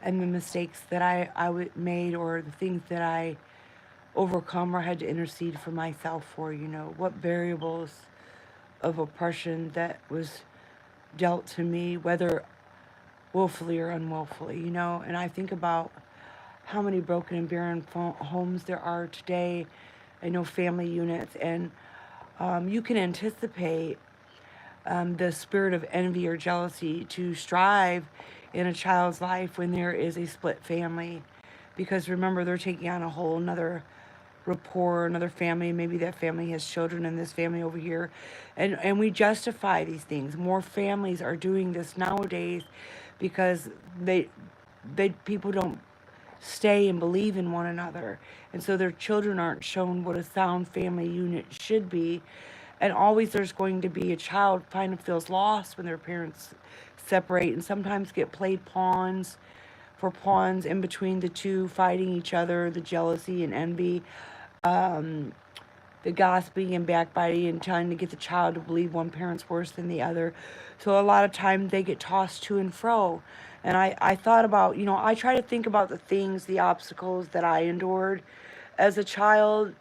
and the mistakes that made, or the things that I overcome or had to intercede for myself for, what variables of oppression that was dealt to me, whether willfully or unwillfully, and I think about how many broken and barren homes there are today. I know family units, and you can anticipate the spirit of envy or jealousy to strive in a child's life when there is a split family. Because remember, they're taking on a whole another rapport, another family. Maybe that family has children and this family over here. And we justify these things. More families are doing this nowadays because people don't stay and believe in one another. And so their children aren't shown what a sound family unit should be. And always there's going to be a child kind of feels lost when their parents separate, and sometimes get played pawns in between the two, fighting each other, the jealousy and envy, um, the gossiping and backbiting, and trying to get the child to believe one parent's worse than the other. So a lot of times they get tossed to and fro. And I thought about, I try to think about the things, the obstacles that I endured as a child,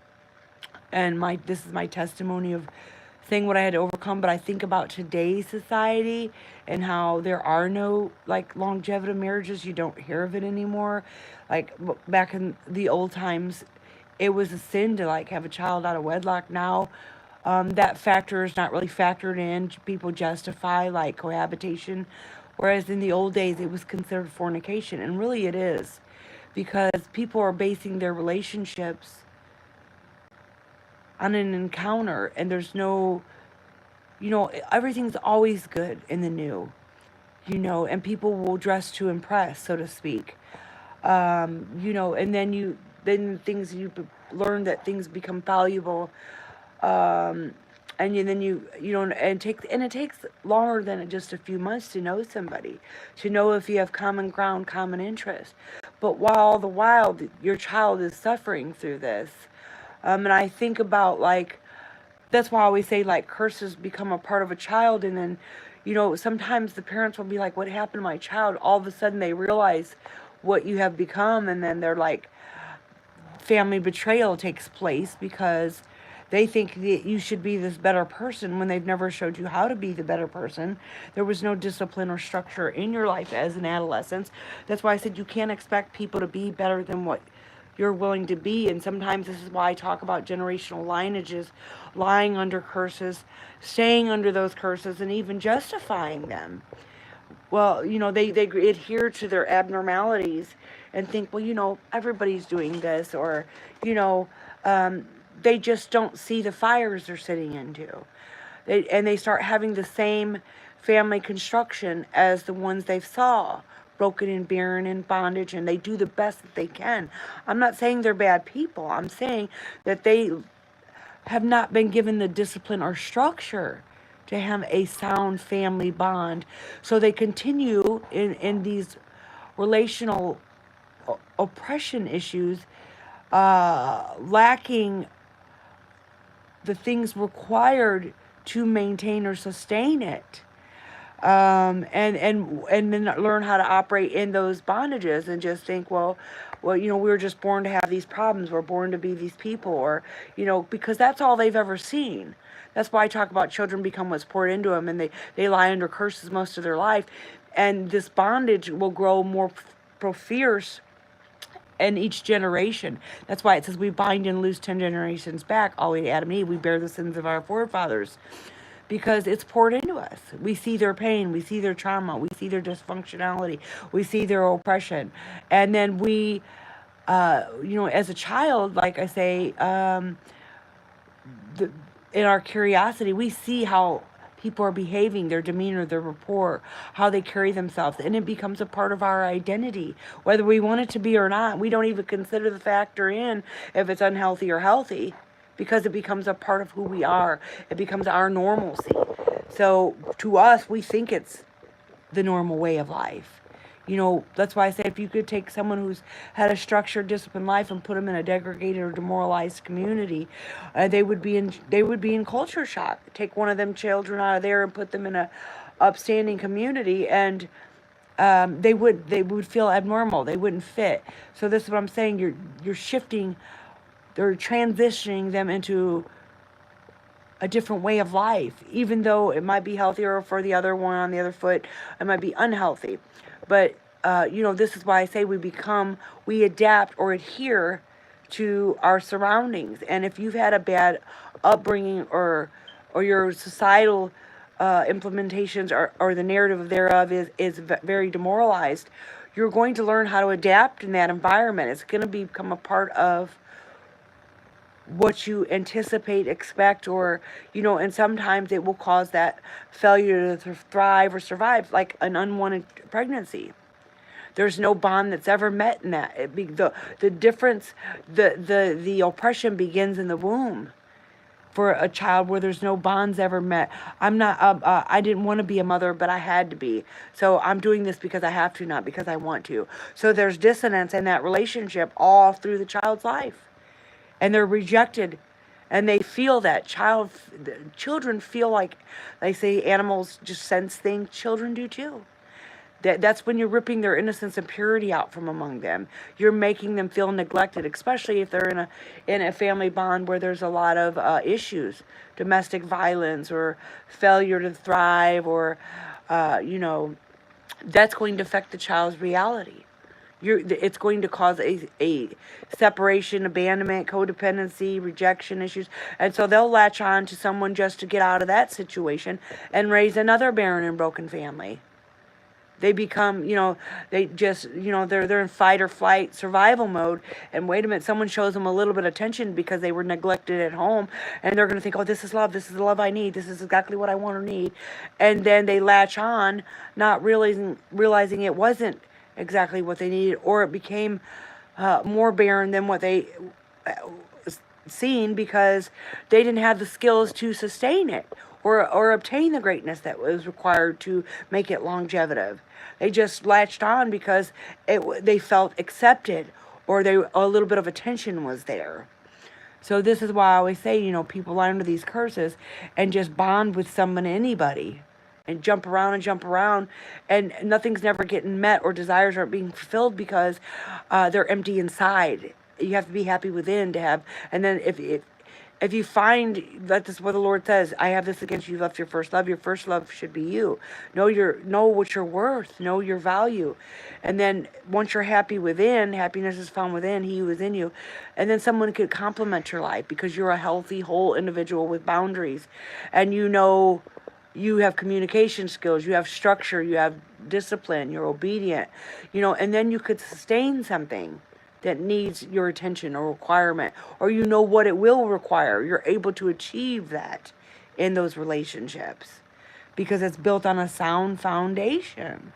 and this is my testimony of saying what I had to overcome. But I think about today's society and how there are no like longevity marriages. You don't hear of it anymore. Like back in the old times, it was a sin to like have a child out of wedlock. Now, that factor is not really factored in. People justify like cohabitation, whereas in the old days it was considered fornication, and really it is, because people are basing their relationships on an encounter, and there's no, everything's always good in the new, and people will dress to impress, so to speak. And then things learn that things become valuable, um, then you don't, and it takes longer than just a few months to know somebody, to know if you have common ground, common interest. But while the while your child is suffering through this, and I think about like, that's why I always say like curses become a part of a child, and then sometimes the parents will be like, what happened to my child? All of a sudden they realize what you have become, and then they're like, family betrayal takes place because they think that you should be this better person when they've never showed you how to be the better person. There was no discipline or structure in your life as an adolescent. That's why I said you can't expect people to be better than what you're willing to be. And sometimes this is why I talk about generational lineages, lying under curses, staying under those curses, and even justifying them. Well, they adhere to their abnormalities and think, well, everybody's doing this, or, you know, um, they just don't see the fires they're sitting into. And they start having the same family construction as the ones they've saw, broken and barren in bondage, and they do the best that they can. I'm not saying they're bad people. I'm saying that they have not been given the discipline or structure to have a sound family bond. So they continue in these relational oppression issues, lacking the things required to maintain or sustain it. And then learn how to operate in those bondages, and just think, well, we were just born to have these problems. We're born to be these people, or, because that's all they've ever seen. That's why I talk about children become what's poured into them, and they lie under curses most of their life. And this bondage will grow more fierce in each generation. That's why it says we bind and loose 10 generations back, all the way to Adam and Eve. We bear the sins of our forefathers, because it's poured into us. We see their pain, we see their trauma, we see their dysfunctionality, we see their oppression. And then we, as a child, like I say, the, in our curiosity, we see how people are behaving, their demeanor, their rapport, how they carry themselves, and it becomes a part of our identity, whether we want it to be or not. We don't even consider the factor in if it's unhealthy or healthy, because it becomes a part of who we are. It becomes our normalcy. So to us, we think it's the normal way of life. That's why I say, if you could take someone who's had a structured, disciplined life and put them in a degraded or demoralized community, they would be in culture shock. Take one of them children out of there and put them in a upstanding community, and they would feel abnormal. They wouldn't fit. So this is what I'm saying. You're shifting, or transitioning them into a different way of life, even though it might be healthier for the other one on the other foot. It might be unhealthy, but this is why I say we adapt or adhere to our surroundings. And if you've had a bad upbringing, or your societal implementations, or the narrative thereof is very demoralized, you're going to learn how to adapt in that environment. It's going to become a part of what you anticipate, expect, and sometimes it will cause that failure to thrive or survive, like an unwanted pregnancy. There's no bond that's ever met in that. The difference, the oppression begins in the womb for a child where there's no bonds ever met. I'm not, I didn't want to be a mother, but I had to be. So I'm doing this because I have to, not because I want to. So there's dissonance in that relationship all through the child's life. And they're rejected, and they feel that. Children feel like, they say animals just sense things. Children do too. That's when you're ripping their innocence and purity out from among them. You're making them feel neglected, especially if they're in a family bond where there's a lot of issues, domestic violence or failure to thrive, or that's going to affect the child's reality. It's going to cause a separation, abandonment, codependency, rejection issues. And so they'll latch on to someone just to get out of that situation and raise another barren and broken family. They become, they just, they're in fight or flight survival mode. And wait a minute, someone shows them a little bit of attention because they were neglected at home. And they're going to think, oh, this is love. This is the love I need. This is exactly what I want or need. And then they latch on, not realizing it wasn't exactly what they needed, or it became more barren than what they seen, because they didn't have the skills to sustain it, or obtain the greatness that was required to make it longevitive. They just latched on because they felt accepted, or a little bit of attention was there. So this is why I always say, people lie under these curses and just bond with someone, anybody, and jump around, and nothing's never getting met, or desires aren't being fulfilled because they're empty inside. You have to be happy within to have. And then if you find that, this is what the Lord says, I have this against you, left your first love. Your first love should be you. Know what you're worth. Know your value. And then once you're happy within, happiness is found within, He who is in you. And then someone could complement your life, because you're a healthy, whole individual with boundaries. And you have communication skills, you have structure, you have discipline, you're obedient, and then you could sustain something that needs your attention or requirement, or what it will require. You're able to achieve that in those relationships because it's built on a sound foundation.